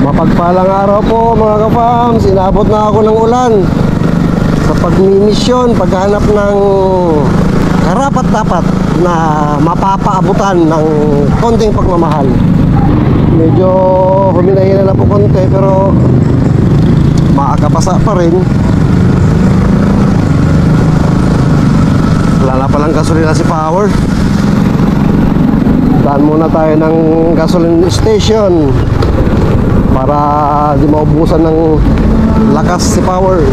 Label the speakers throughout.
Speaker 1: Mapagpalang araw po mga ka-fams. Inabot na ako ng ulan sa pagmimisyon, paghanap ng karapat-dapat na mapapaabutan ng konting pagmamahal. Medyo huminahina na po konti pero maakapasa pa rin. Wala na palang gasolina si Power. Daan muna tayo ng gasoline station para di maubusan ng lakas si Power.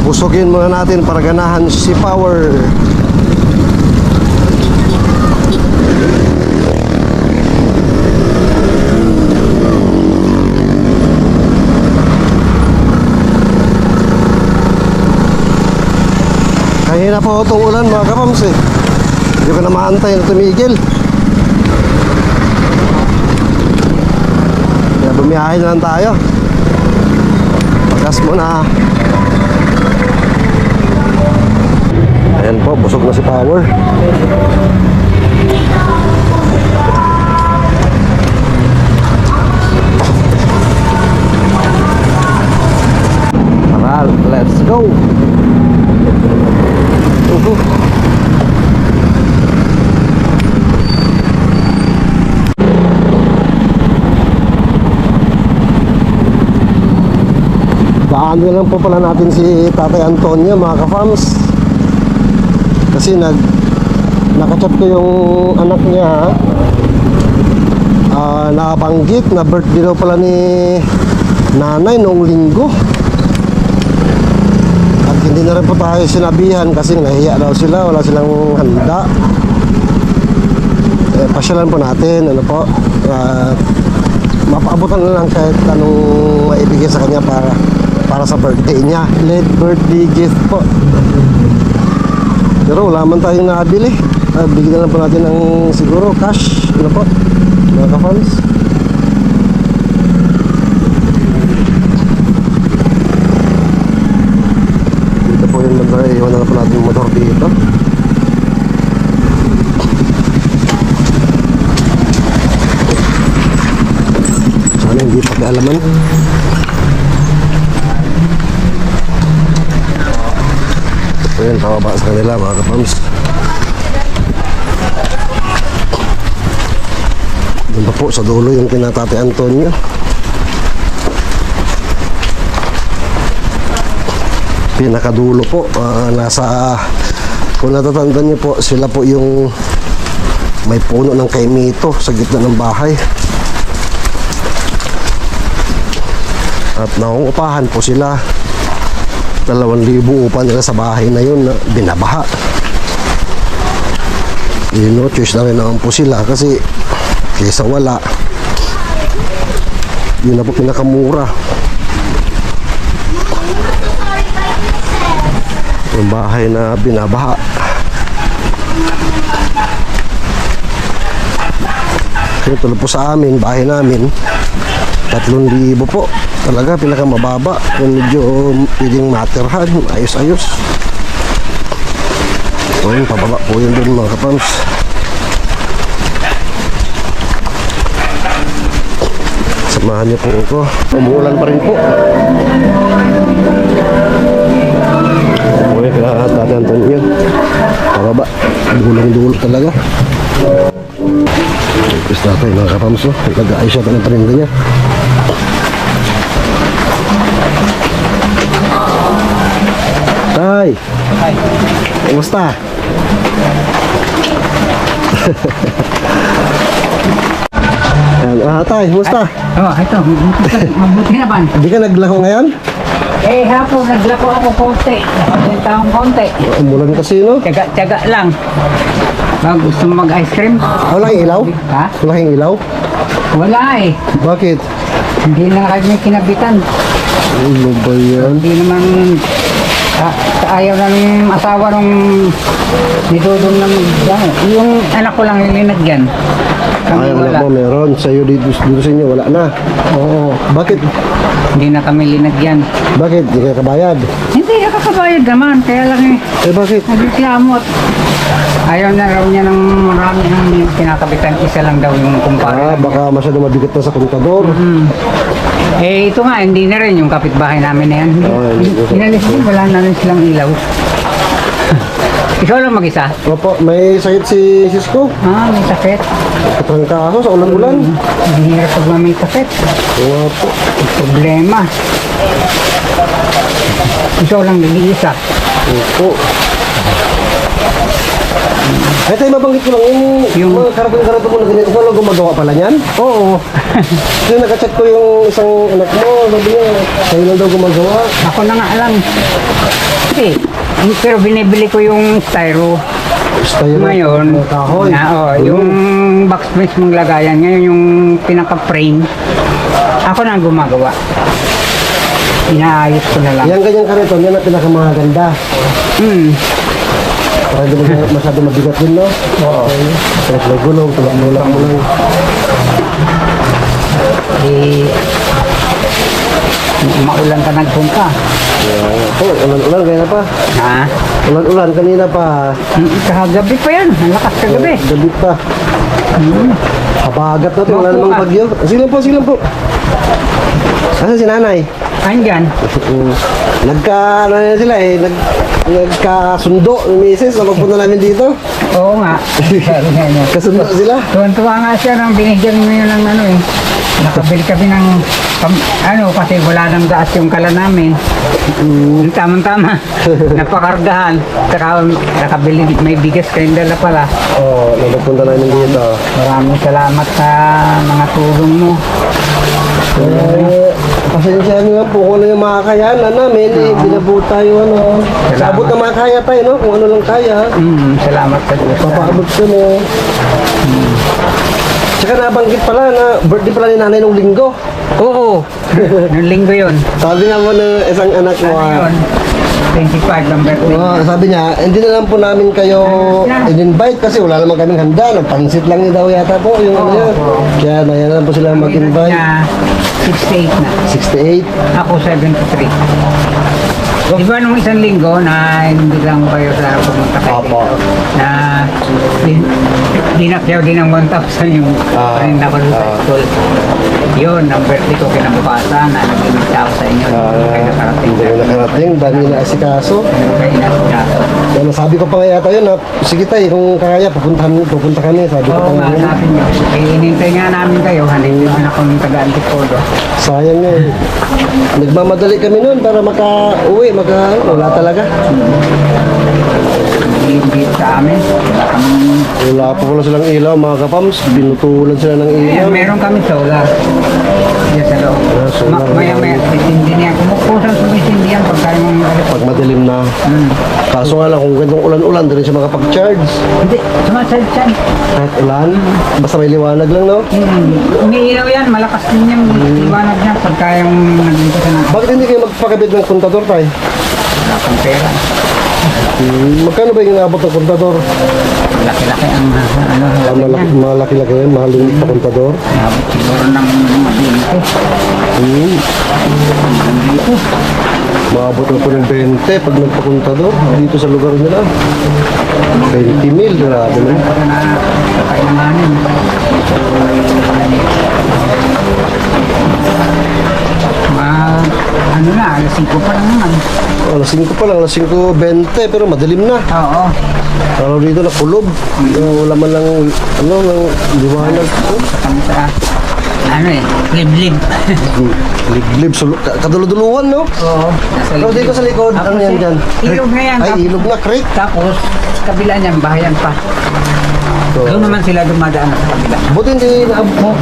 Speaker 1: Busugin muna natin para ganahan si Power. Kahina po itong ulan mga kapams eh. Hindi ko na maantay na tumigil. Kaya bumiyahe na lang tayo. Pagas muna. Ayan po, busog na si Power. Tara, let's go. Daan na lang po pala natin si Tatay Antonio mga ka-fams. Kasi nakachat ko yung anak niya. Nakabanggit na birthday daw pala ni nanay noong linggo. At hindi na rin po tayo sinabihan kasi nahiya daw sila, wala silang handa. Pasyalan po natin, ano po, mapaabutan na lang kahit anong maibigay sa kanya para sa birthday niya. Late birthday gift po. Pero wala man tayong nabili. Bigyan na lang po natin ng siguro cash, ano po, mga ka-fans. Dito po yung motor, iwan na lang po natin yung motor dito. Sana hindi pag-alaman. Ayan, pababa sa kanila mga kapams. Doon pa po sa dulo yung kina Tatay Antonio. Pinakadulo po, nasa, kung natatandaan niyo po, sila po yung may puno ng kaimito sa gitna ng bahay. At naungupahan po sila. 2,000 upa nila sa bahay na yun na binabaha. No choice na rin naman po sila kasi kaysa wala, yun na po pinakamura. Yung bahay na binabaha. Kaya tulad po sa amin, bahay namin 3,000 po. Talaga pinakamababa. Kung medyo pwedeng materhan, ayos-ayos. So yun, pababa po yun dun mga kapams. Samahan niyo po ito. Umuulan pa rin po. Okay, kaya Tatay Antonio. Pababa. Dulong-dulo talaga. Tapos tatay mga kapams. Nag-aayos siya ng parinda niya. Tay! Hi! Kumusta? Tay, kumusta?
Speaker 2: Ito, mabuti naman.
Speaker 1: Hindi ka naglako ngayon?
Speaker 2: Hapon, naglako ako konti. Yung taong konti.
Speaker 1: Umulan kasi, no?
Speaker 2: Tiyaga lang. Gusto mo mag-ice cream?
Speaker 1: Wala yung ilaw?
Speaker 2: Ha?
Speaker 1: Wala yung ilaw?
Speaker 2: Wala eh.
Speaker 1: Bakit?
Speaker 2: Hindi na kami kinabitan.
Speaker 1: Ano ba yan?
Speaker 2: Hindi naman... ayaw na ng asawa nung nidudong na yung anak ko lang lilinagyan. Kami
Speaker 1: Ay,
Speaker 2: wala.
Speaker 1: anak mo meron. Sa'yo dito sa inyo, wala na.
Speaker 2: Oo.
Speaker 1: Bakit?
Speaker 2: Hindi na kami linagyan.
Speaker 1: Bakit? Hindi ka kabayad?
Speaker 2: Hindi Hindi, nakakabayad naman. Kaya lang
Speaker 1: Eh bakit?
Speaker 2: nagreklamo at ayaw na raw niya ng marami ang kinakabitan. Isa lang daw yung kumpara.
Speaker 1: Baka masyado mabigat na sa kontador.
Speaker 2: Eh, ito nga, hindi na rin yung kapitbahay namin na yan.
Speaker 1: hindi ko-
Speaker 2: Inalis din, wala na rin silang ilaw. Ikaw lang mag-isa?
Speaker 1: Opo, may sakit si Cisco.
Speaker 2: May sakit.
Speaker 1: Katrangkaso sa ulan-ulan.
Speaker 2: Hindi hirap pag may sakit.
Speaker 1: Opo.
Speaker 2: Problema. Ikaw lang nag-iisa.
Speaker 1: Opo. Ay tayo mabanggit ko lang yung mga karating-karating mo na ganito. Wala gumagawa pala niyan?
Speaker 2: Oo.
Speaker 1: Kasi nakachat ko yung isang anak mo. Sabi niya, sa'yo lang daw gumagawa.
Speaker 2: Ako na nga lang. Hindi. Pero binibili ko yung styro.
Speaker 1: Style
Speaker 2: Ngayon,
Speaker 1: kahoy.
Speaker 2: yung box mismong lagayan, ngayon yung pinaka-frame, ako na ang gumagawa. Inaayos ko na lang.
Speaker 1: Yan ganyang kariton, yan ang pinakamaganda. Para hindi masyado mabigat din, no? Oo. Kahit may gulong, tulak-mulak mo lang.
Speaker 2: Eh, maulan ka nagpunta.
Speaker 1: Ulan-ulan, kaya na pa.
Speaker 2: Ha?
Speaker 1: Ulan-ulan, kanina pa.
Speaker 2: Kagabi pa yan. Ang lakas kagabi.
Speaker 1: Gabi pa. Habagat na ito, wala
Speaker 2: Opo,
Speaker 1: namang bagyo. Silang po. Asa si nanay?
Speaker 2: Andyan.
Speaker 1: Ano na sila nagkasundo ng misis na magpunta namin dito.
Speaker 2: Oo nga. Sabi nga niya.
Speaker 1: Kasundo sila.
Speaker 2: Tuwan-tuwa nga siya nang binigyan mo yun ng ano eh. Nakabili kami ng kasi wala nang gas yung kala namin. Tama-tama. Napakargahan. Saka nakabili, may bigas kayong dala pala.
Speaker 1: Oo, nagpunta namin dito.
Speaker 2: Maraming salamat sa mga tulong mo.
Speaker 1: Pasensya nyo lang po kung ano yung makakayanan namin. Binabuo tayo Sabot na makakaya tayo, no? Kung ano lang kaya.
Speaker 2: Salamat sa Diyos.
Speaker 1: Papaabot ko mo. Tsaka nabanggit pala na birthday pala ni nanay nung linggo.
Speaker 2: Oo. Noong linggo yun.
Speaker 1: Sabi nga mo ng isang anak mo.
Speaker 2: Ano yun? 25 ng birthday.
Speaker 1: Sabi niya, hindi na lang po namin kayo in-invite kasi wala naman kaming handa. Pansit lang niya daw yata po yung ano yun. Kaya na yan lang po sila mag-invite.
Speaker 2: Niya, 68 na.
Speaker 1: 68.
Speaker 2: Ako 73. Di ba nung isang linggo na hindi lang kayo sa pumunta kayo
Speaker 1: Opo.
Speaker 2: na dinakyaw din ng 1,000 yung rin na sa school. Yun, ang birthday ko kinabukasan na nag-imit ako sa inyo. Kayo nakarating.
Speaker 1: Hindi na nakarating, dami na asikaso.
Speaker 2: Kayo nakarating.
Speaker 1: Kaya nasabi ko pa nga yata yun na, sige tayo, kung kaya, pupunta kami. Sabi ko
Speaker 2: Oo
Speaker 1: pa
Speaker 2: nga,
Speaker 1: nga.
Speaker 2: sabi niyo. Hinintay nga namin kayo. Hanin yung anak kong taga-Antipolo.
Speaker 1: Sayang nga eh. Nagmamadali kami noon para maka-uwi, wala talaga.
Speaker 2: Hindi sa amin. Wala kaming
Speaker 1: Wala pa pala silang ilaw, mga kapams. Binutulan sila ng ilaw.
Speaker 2: meron kami solar. Diyan sa loob.
Speaker 1: solar.
Speaker 2: Maya-maya, hindi niya. Kumukusan sumisindi yan pagka yung
Speaker 1: Pag madilim na. Kaso nga lang, kung gandong ulan-ulan, din siya makapag-charge.
Speaker 2: Hindi, sumasad siya.
Speaker 1: Kahit ulan, basta may liwanag lang, no?
Speaker 2: Umiilaw yan, malakas din yung liwanag niya pagka yung nandito sa nang
Speaker 1: Bakit hindi kayo magpakabit ng kontador tayo?
Speaker 2: wala kang pera.
Speaker 1: Magkano ba yung inabot ng kontador?
Speaker 2: Laki-laki ang halaga niyan.
Speaker 1: Malaki-laki yan, mahal yung kontador.
Speaker 2: Abot siguro ng mga dito. Dito.
Speaker 1: Maabot na po ng 20 pag nagpakontador dito sa lugar nila. 20 mil, grabe na.
Speaker 2: Para na kailanganin. Ano na, alas 5 pa lang naman.
Speaker 1: Alas 5 pa lang, alas 5:20 pero madilim na.
Speaker 2: Oo.
Speaker 1: Lalo dito na kulob. Wala man lang, ng liwanag.
Speaker 2: Kami sa, liblib.
Speaker 1: Liblib, kaduluduluan, no?
Speaker 2: Oo.
Speaker 1: Pero dito sa likod, ano yan dyan?
Speaker 2: Ilog na yan.
Speaker 1: Ay, ilog na, creek.
Speaker 2: Tapos, kabila niyan, bahayan pa. Doon naman sila dumadaan sa kabila.
Speaker 1: Buti hindi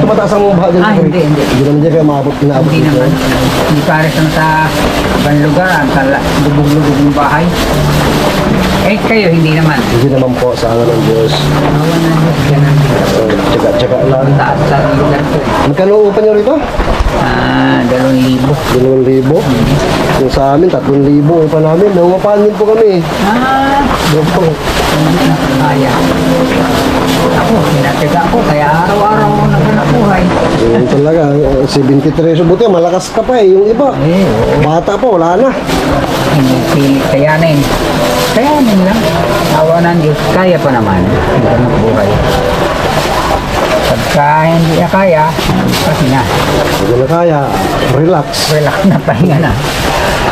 Speaker 1: tumataas ang baha dyan. sa creek.
Speaker 2: Hindi.
Speaker 1: Hindi naman dyan kaya maabot, inaabot
Speaker 2: Hindi
Speaker 1: dito.
Speaker 2: naman. Hindi pares naman sa ibang lugar. Ang lubog-lubog yung bahay. Eh, kayo, hindi naman.
Speaker 1: Hindi naman po, sa ng Diyos.
Speaker 2: Awan na Diyos. Yan ang Diyos.
Speaker 1: Tsaga-tsaga lang.
Speaker 2: Taas sa lugar ko eh.
Speaker 1: Magkano upa nyo rito?
Speaker 2: 2,000.
Speaker 1: 2,000. Yung sa amin, 3,000 upa namin. Nangungupahan din po kami. Opo.
Speaker 2: Hindi na kaya. Ako, pinatiga ko. Kaya araw-araw ako nagkanabuhay.
Speaker 1: Yun talaga, 73. So, buti, malakas ka pa eh. Yung iba,
Speaker 2: Eh,
Speaker 1: bata pa, wala na.
Speaker 2: Pinipilit kayanin. Kayanin lang. Awa ng Diyos, kaya pa naman. Hindi ka buhay. Pagka hindi na kaya, kasi na.
Speaker 1: Hindi na kaya, relax.
Speaker 2: Relax na, pahinga na.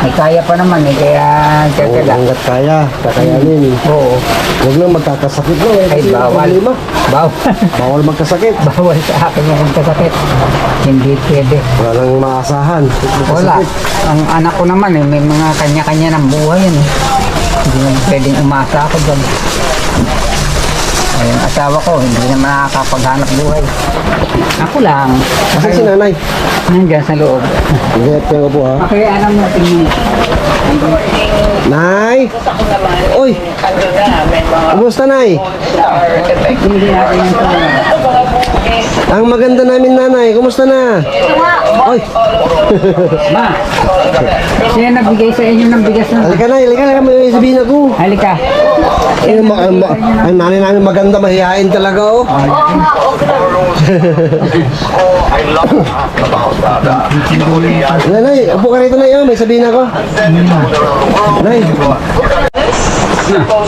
Speaker 2: May kaya pa naman eh, kaya
Speaker 1: Oo,
Speaker 2: kaya
Speaker 1: hanggat kaya, kakayanin.
Speaker 2: Oo.
Speaker 1: Huwag lang magkakasakit lang.
Speaker 2: Ay,
Speaker 1: kasi
Speaker 2: bawal.
Speaker 1: problema.
Speaker 2: Bawal.
Speaker 1: Bawal magkasakit.
Speaker 2: Bawal sa akin yung magkasakit. Hindi pwede.
Speaker 1: Walang maasahan.
Speaker 2: Wala. Ang anak ko naman eh, may mga kanya-kanya ng buhay yan eh. Hindi naman pwedeng umasa ako doon. Ayun, asawa ko, hindi naman nakakapaghanap buhay. Ako lang.
Speaker 1: Kasi si nanay.
Speaker 2: Nandiyan sa loob.
Speaker 1: Hindi, tingnan po ha.
Speaker 2: Kaya alam mo, tingin.
Speaker 1: Nay! Uy! Kumusta, Nay?
Speaker 2: Hindi natin yung
Speaker 1: Ang maganda namin, nanay. Kumusta na? Uy!
Speaker 2: Ma, siya nagbigay sa inyo ng bigas na.
Speaker 1: Halika na, halika na. May sabihin ako.
Speaker 2: Halika.
Speaker 1: Ang nanay namin maganda, mahihain talaga, oh. Nanay, upo ka rito, Nay. Oh. May sabihin ako. Nay.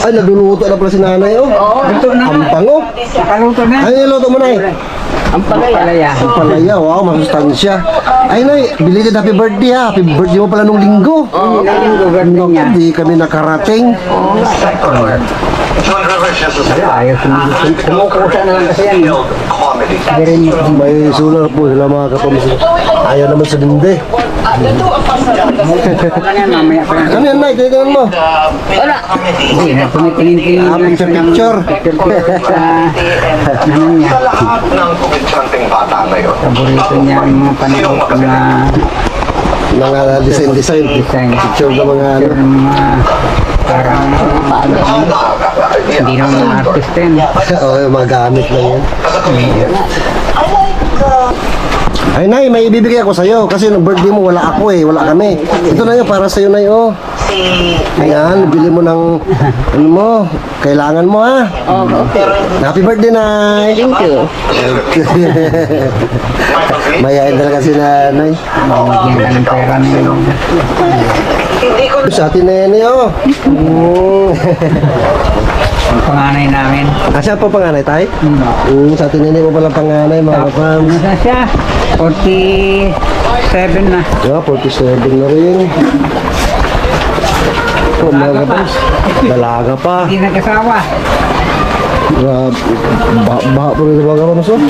Speaker 1: Ay, nagluluto na pala si nanay, oh.
Speaker 2: Luto na.
Speaker 1: Ang pango.
Speaker 2: Nakaluto na.
Speaker 1: Ano niluto mo, Nay?
Speaker 2: Ang palaya.
Speaker 1: Ang palaya, wow, masustansya. Ay, Nay, belated happy birthday, ha. Happy birthday mo pala nung linggo.
Speaker 2: Naku, niya.
Speaker 1: Hindi kami nakarating.
Speaker 2: Ayos kumukusa na lang kasi yan. Very much.
Speaker 1: May sular po sila mga kapamilya. Ayaw naman sa dindi.
Speaker 2: Mamaya pa yan.
Speaker 1: Ano yan, Nay? Tinitingnan mo.
Speaker 2: Wala. Hindi na, tumitingin-tingin lang siya ng
Speaker 1: Picture.
Speaker 2: ano niya.
Speaker 3: Sa lahat ng kumitsanting bata ngayon,
Speaker 2: Paborito niya ang mga panahon na
Speaker 1: Mga design.
Speaker 2: design.
Speaker 1: Picture ng mga ano.
Speaker 2: Yung mga parang hindi naman mga artist yan.
Speaker 1: Oo, yung mga gamit lang yan. Ay, Nay, may ibibigay ako sa'yo. Kasi nung birthday mo, wala ako eh. Wala kami. Ito na yun, para sa'yo, Nay, oh. Ayan, bili mo ng, ano mo, kailangan mo, ha? Happy birthday, Nay. Thank you. Mayayain talaga si Nanay.
Speaker 2: Bigyan ka ng pera niyo.
Speaker 1: Sa atin, Nene, oh.
Speaker 2: Ang panganay namin.
Speaker 1: Asya po panganay, Tay? Sa atin, Nene po pala panganay, mga kapams.
Speaker 2: Ano na siya? 47 na.
Speaker 1: Yeah, 47 na rin. Oh, mga kapams. Dalaga pa.
Speaker 2: Hindi nagkasawa.
Speaker 1: Baha po rin mga kapams, oh.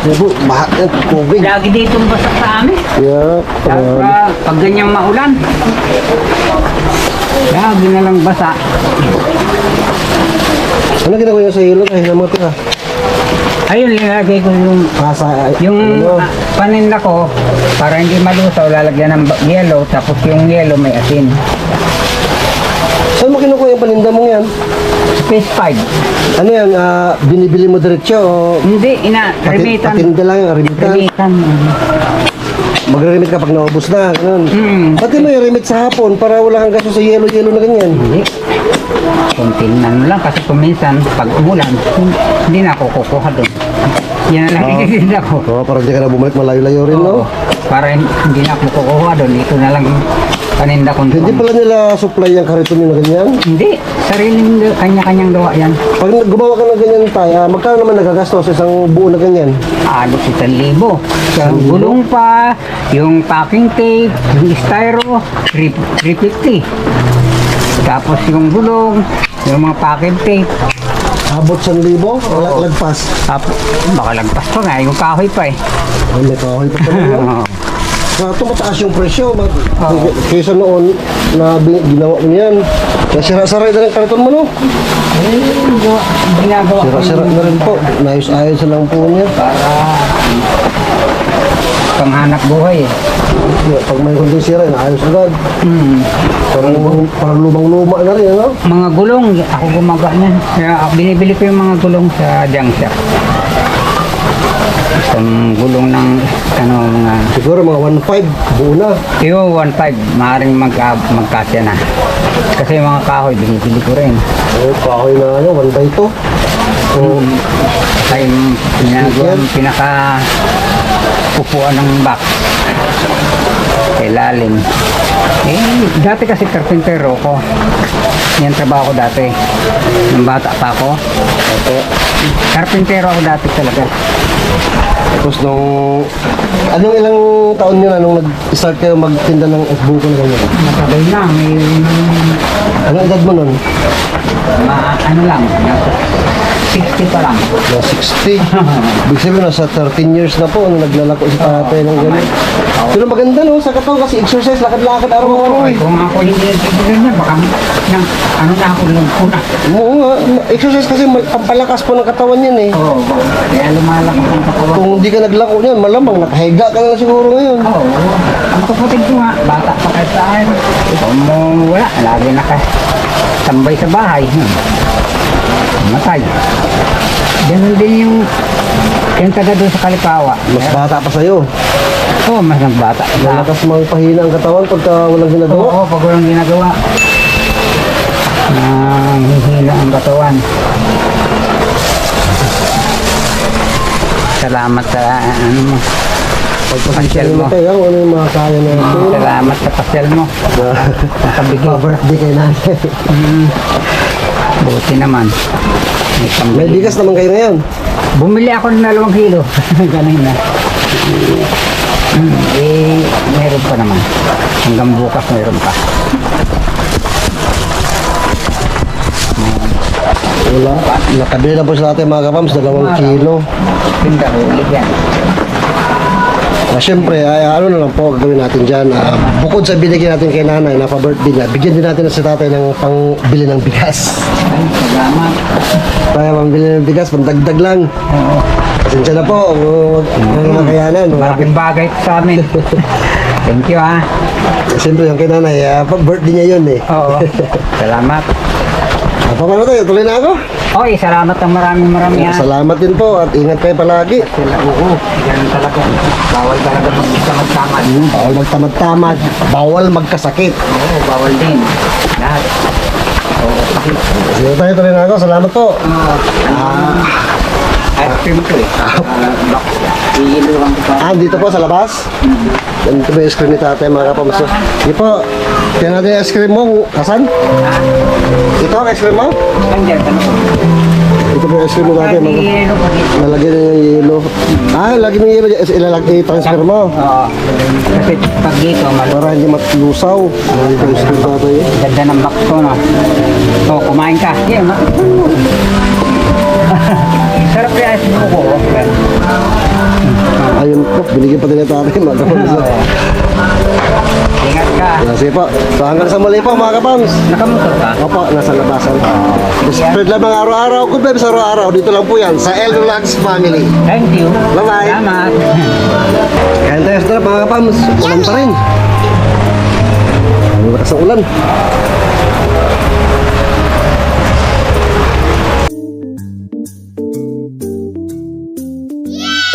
Speaker 1: Diba, baha yan, tubig.
Speaker 2: Lagi ditong basak sa amin.
Speaker 1: Yeah,
Speaker 2: Pag ganyang maulan. Lagi na lang basa.
Speaker 1: ano ginagawa niyo sa ilog? Ay, naman ito, ha?
Speaker 2: Ayun, nilagay ko yung
Speaker 1: ano?
Speaker 2: paninda ko para hindi malusaw, lalagyan ng yellow, tapos yung yellow may asin.
Speaker 1: Saan mo kinukuha yung paninda mong yan?
Speaker 2: Space 5.
Speaker 1: Ano yan, binibili mo diretso o
Speaker 2: Hindi, remitan.
Speaker 1: patinda lang, remitan?
Speaker 2: Remitan.
Speaker 1: Magre-remit ka pag naubos na, ganun. Pati mo yung remit sa hapon para wala kang gasto sa yelo-yelo na ganyan.
Speaker 2: Hindi. Kunting ano lang kasi kuminsan pag umulan, hindi na ako kukuha doon. Yan na lang ikikinda ko.
Speaker 1: Oo, para hindi ka na bumalik, malayo-layo rin, no?
Speaker 2: Para hindi na ako kukuha doon, ito na lang paninda ko.
Speaker 1: Hindi pala nila supply yung kariton nyo na ganyan.
Speaker 2: Hindi, sariling kanya-kanyang gawa yan.
Speaker 1: Pag gumawa ka ng ganyan tayo, magkano naman nagagastos sa isang buo na ganyan?
Speaker 2: Alos 1,000. Sa gulong pa, yung packing tape, yung styro, 350. Tapos yung gulong, yung mga packing tape,
Speaker 1: Abot 1,000? Wala lagpas.
Speaker 2: tapos makalagpas pa nga, yung kahoy pa eh.
Speaker 1: Ay, may kahoy pa pala yun.
Speaker 2: Oo.
Speaker 1: Tumataas yung presyo. Kaysa noon na ginawa mo yan. Kaya sira-sara na rin kariton mo, no?
Speaker 2: Ginagawa ko
Speaker 1: Sira-sira na rin po. Naayos-ayos na lang po niya.
Speaker 2: para panghanap buhay eh.
Speaker 1: Pag may kunding sira, naayos agad. Parang lumang-luma na rin, ano?
Speaker 2: Mga gulong, ako gumagawa niyan. Kaya binibili ko yung mga gulong sa junk shop. Isang gulong ng ano mga
Speaker 1: Siguro mga 1.5 buo na.
Speaker 2: yung 1.5 maaaring magkasya na. Kasi yung mga kahoy binibili ko rin.
Speaker 1: Kahoy na ano, 1/2. So,
Speaker 2: Kaya yung ginagawa, pinaka upuan ng box. Ilalim. Dati kasi karpintero ko. Yan trabaho ko dati. Nung bata pa ako. Karpintero ako dati talaga.
Speaker 1: Tapos anong ilang taon nyo na nung nag-start kayo magtinda ng buko na ganyan?
Speaker 2: Matagal na. May
Speaker 1: Anong edad mo nun?
Speaker 2: ano lang. 60 pa lang.
Speaker 1: Na 60. Ibig sabihin, nasa 13 years na po, nung naglalako si tatay ng ganyan. Pero maganda no, sa katawan kasi exercise, lakad-lakad araw-araw eh.
Speaker 2: Kung ako hindi nagtitigil niya, baka ano na ako lang po na.
Speaker 1: Oo nga, exercise kasi pampalakas po ng katawan yan eh.
Speaker 2: Oo. Kaya lumalakas ang katawan.
Speaker 1: Kung hindi ka naglako niyan, malamang nakahiga ka na siguro ngayon.
Speaker 2: Oo. Ang kapatid ko nga, bata pa kahit saan. Kung wala, lagi nakatambay sa bahay. Matay. Ganun din yung taga doon sa Kalipawa.
Speaker 1: Mas bata pa sa'yo.
Speaker 2: Oo, mas nagbata.
Speaker 1: Malakas pahina ang katawan pagka walang ginagawa.
Speaker 2: Oo, pag walang ginagawa. Hihila ang katawan. Salamat sa ano mo. Pagpapasyal mo.
Speaker 1: Tayo, ano yung mga kaya natin.
Speaker 2: Salamat sa pasyal mo. Nakabigay.
Speaker 1: Birthday kay nanay.
Speaker 2: Buti naman. May
Speaker 1: May
Speaker 2: pambili.
Speaker 1: bigas naman kayo ngayon.
Speaker 2: Bumili ako ng 2 kilo. Ganun na. Meron pa naman. Hanggang bukas meron pa.
Speaker 1: Wala. Nakabili na po sa atin mga kapams, 2 kilo.
Speaker 2: Tinda, ulit yan.
Speaker 1: Siyempre, ano na lang po gagawin natin dyan. Bukod sa binigyan natin kay nanay na pa-birthday niya, bigyan din natin si tatay ng pangbili ng bigas.
Speaker 2: Ay, salamat.
Speaker 1: Kaya pangbili ng bigas, pandagdag lang.
Speaker 2: Oo.
Speaker 1: Pasensya na po, ang makayanan.
Speaker 2: Malaking bagay ito sa amin. Thank you ha.
Speaker 1: Siyempre, yung kay nanay, pa-birthday niya yun eh.
Speaker 2: Oo. Salamat.
Speaker 1: Paano tayo? Tuloy na ako?
Speaker 2: Oy, salamat ng maraming ha.
Speaker 1: Salamat din po at ingat kayo palagi.
Speaker 2: Oo. Ganun talaga. Bawal talaga magtamad-tamad.
Speaker 1: Bawal magtamad-tamad, bawal magkasakit.
Speaker 2: Oo, bawal din. Lahat. Oo, sakit.
Speaker 1: Sige tayo, tuloy na ako. Salamat po.
Speaker 2: Ice cream to eh. Iiluhan ko pa.
Speaker 1: Dito po sa labas. Ganito ba yung ice cream ni tatay mga kapamso? Sige po. Tingnan natin yung ice cream mo. Kasan? Ito ang ice cream mo?
Speaker 2: Andiyan, ano po?
Speaker 1: Ito po yung ice cream mo tatay.
Speaker 2: Iiluhan ko dito.
Speaker 1: Lalagyan na yung yelo. Lagyan ng yelo. Ilalagay i-transfer mo.
Speaker 2: Oo. Kasi pag dito,
Speaker 1: Para hindi matlusaw. Ito yung ice cream tatay.
Speaker 2: ganda ng box ko, no? So, kumain ka. Yeah, sarap kaya sa buko.
Speaker 1: Ayun po. Binigyan pa din ni tatay mga kapamso.
Speaker 2: Ingat ka.
Speaker 1: Sige po. So hanggang sa muli po mga kapams.
Speaker 2: Nakamotor ka?
Speaker 1: Opo, nasa labasan. Spread lang ng araw-araw. Good vibes araw-araw. Dito lang po yan sa El Relax Family.
Speaker 2: Thank you.
Speaker 1: Bye-bye.
Speaker 2: Salamat.
Speaker 1: Kain tayo sa mga kapams. Ulan pa rin. Ang lakas ng ulan.
Speaker 4: Yay!